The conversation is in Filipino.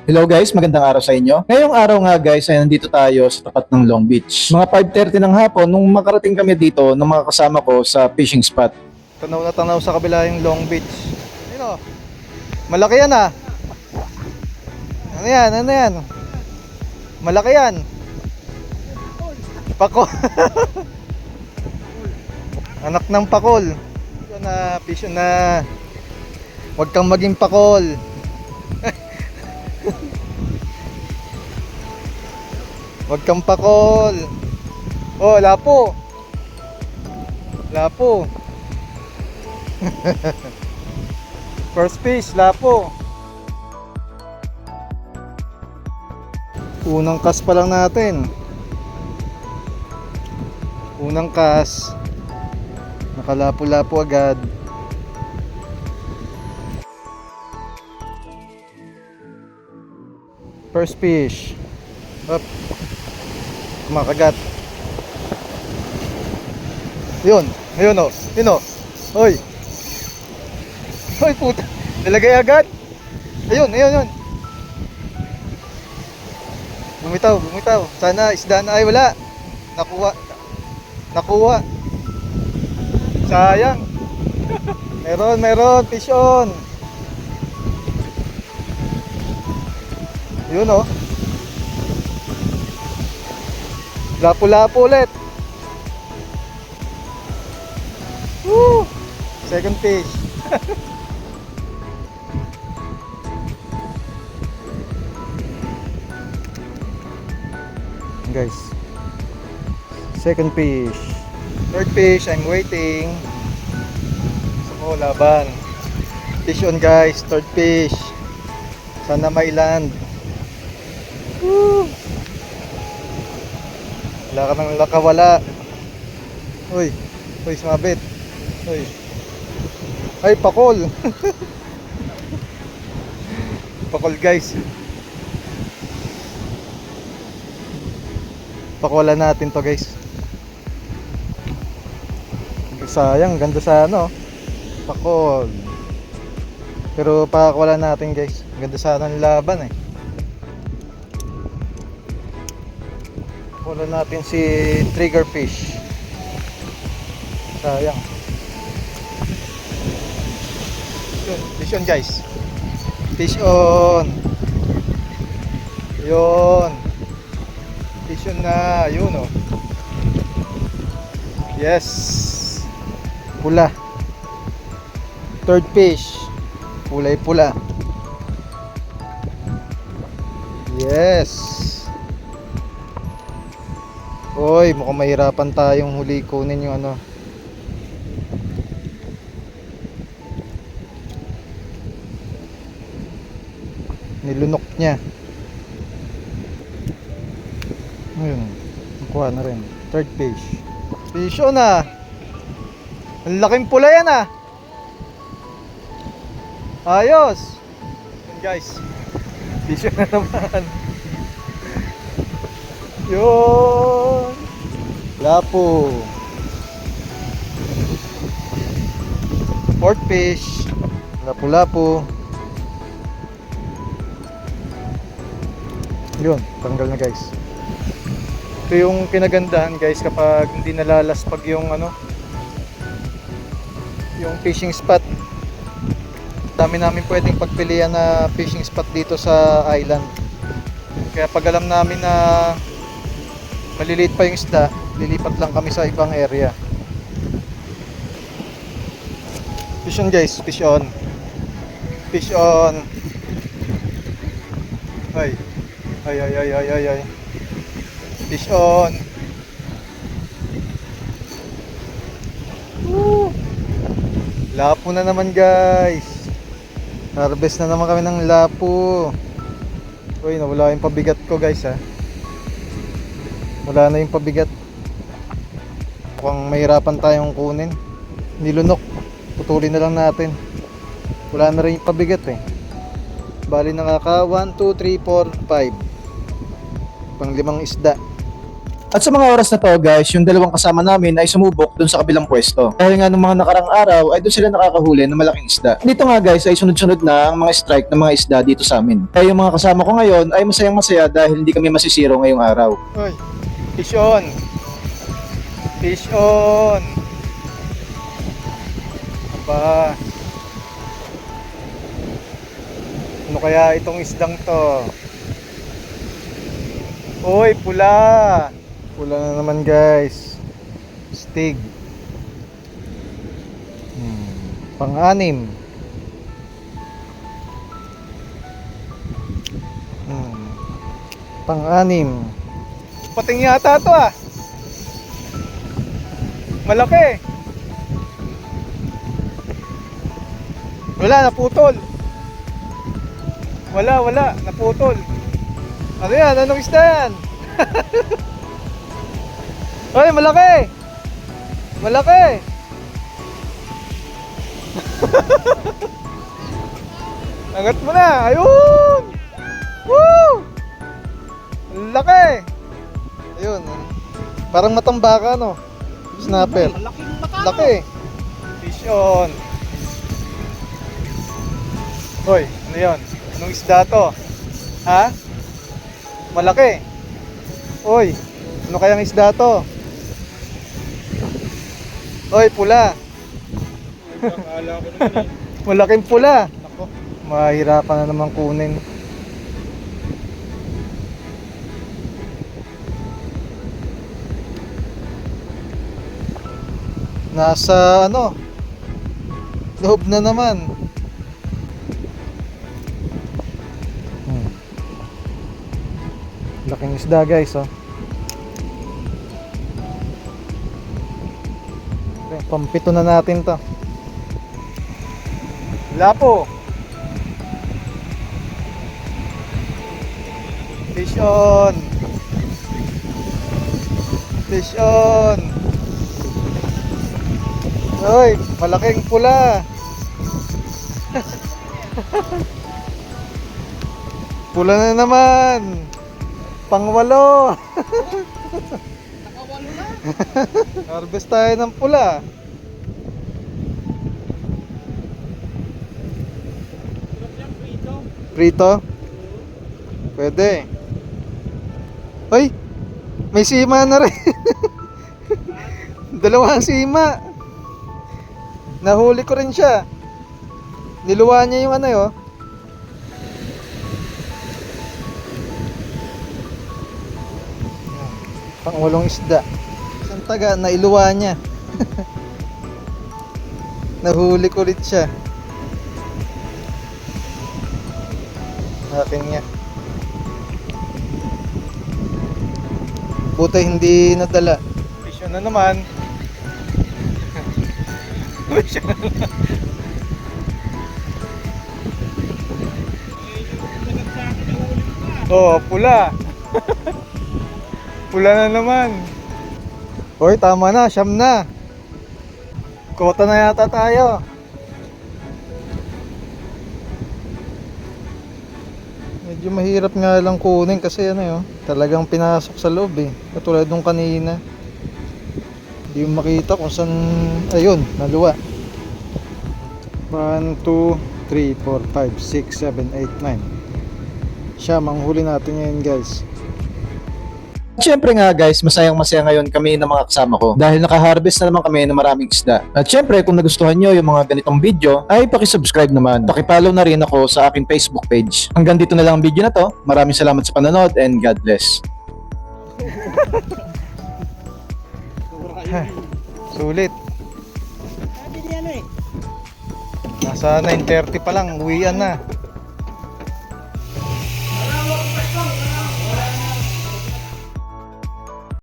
Hello guys, magandang araw sa inyo. Ngayong araw nga guys ay nandito tayo sa tapat ng Long Beach. Mga 5:30 ng hapon nung makarating kami dito ng mga kasama ko sa fishing spot. Tanaw na tanaw sa kabila yung Long Beach. Ayun, malaki yan ah. Ano yan? Ano yan? Malaki yan. Pakol. Anak ng pakol. Ito na, fish na. Huwag kang maging pakol. Huwag kang pakol. Oh, lapo. Lapo. First fish, lapo. Unang cast pa lang natin. Unang cast. Nakalapo-lapo agad. First fish. Up. Kumakagat. Yun. Ayun o. Yun o. Hoy. Hoy puta. Nilagay agad. Ayun. Ayun. Ayun. Bumitaw. Bumitaw. Sana isda na. Ay wala. Nakuha. Nakuha. Sayang. Meron. Meron. Fish on. Yun o. Lapo-lapo ulit. Woo! Second fish. Guys. Second fish. Third fish, I'm waiting. Gusto mo laban. Fish on guys, third fish. Sana may land. Woo! Wala ka nang lakawala. Uy, uy, sumabit. Uy. Ay, pakol. Pakol guys. Pakolan natin to guys. Sayang, ganda sa ano. Pakol. Pero pakakolan natin guys. Ganda sana ng laban eh. Wala natin si trigger fish. Sayang. Fish on guys. Fish on. Yun. Fish on na. Yun oh. Yes. Pula. Third fish. Kulay pula. Yes. Oy, mukhang mahirapan tayong huli kunin yung ano. Nilunok niya. Ayun, nakuha na rin. Third fish. Fish on ah. Ang laking pula yan ah. Ayos. Yun guys. Fish on na naman. Yun. Lapo. Fourth fish. Lapu-lapu. Yun, tanggal na guys. Ito yung kinagandahan guys kapag hindi nalalaspag yung ano, yung fishing spot. Dami namin pwedeng pagpilian na fishing spot dito sa island. Kaya pag alam namin na maliliit pa yung isda, lilipat lang kami sa ibang area. Fish on guys, fish on. Fish on. Ay. Ay ay ay ay ay ay. Fish on. Woo! Lapo na naman guys. Harvest na naman kami ng lapo. Uy, nawala yung pabigat ko guys ha. Wala na yung pabigat. Mukhang mahirapan tayong kunin. Nilunok. Putulin na lang natin. Wala na rin yung pabigat eh. Bali nakaka 1, 2, 3, 4, 5. Pang 5 isda. At sa mga oras na to guys, yung dalawang kasama namin ay sumubok dun sa kabilang pwesto. Dahil nga nung mga nakarang araw ay doon sila nakakahuli ng malaking isda. Dito nga guys ay sunod-sunod na ang mga strike ng mga isda dito sa amin. Kaya yung mga kasama ko ngayon ay masayang masaya dahil hindi kami masisiro ngayong araw. Uy, fish on. Fish on. Aba. Ano kaya itong isdang to? Uy, pula. Pula na naman guys. Stig. Pang-anim. Pang-anim. Pating yata to ah. Malaki. Wala, naputol. Wala, naputol. Ano yan? Anong isda yan? Ay, malaki. Malaki. Angat mo na. Ayun. Woo! Ang laki. Ayun. Parang matambaka no. Snapper. Laki. Fish on. Hoy, ano yun? Anong isda to? Ha? Malaki. Hoy, ano kayang isda to? Hoy, pula. Akala ko naman Malaking pula. Nako. Mahirapan na naman kunin. Nasa ano? Loob na naman. Laking isda guys oh. Okay, pampito na natin to. Lapo. Fish on. Fish on. Hoy, malaking pula. Pula na naman. Pangwalo. Nakawalo na. Harvest tayo ng pula. Prito? Pwede. Hoy, may sima na rin. Dalawang sima. Nahuli ko rin siya. Niluwa niya yung ano yun. Pangwalong isda. Isang taga, nailuwa niya. Nahuli ko rin siya. Akin nga. Buti hindi nadala. Fish na naman. Fish na naman. Oh, pula. Pula na naman. Hoy, tama na, siyam na. Kota na yata tayo. Medyo mahirap nga lang kunin kasi ano yun, talagang pinasok sa loob eh. Katulad nung kanina. Hindi mo makita kung saan, ayun, naluwa. 1, 2, 3, 4, 5, 6, 7, 8, 9. Siya, manghuli natin ngayon guys. Siyempre nga guys, masayang masaya ngayon kami ng mga kasama ko dahil nakaharvest na naman kami ng maraming isda. At siyempre kung nagustuhan nyo yung mga ganitong video ay pakisubscribe naman. Pakipollow na rin ako sa aking Facebook page. Hanggang dito na lang ang video na to. Maraming salamat sa panonood and God bless. Sulit. Nasa 9:30 pa lang, uwian na.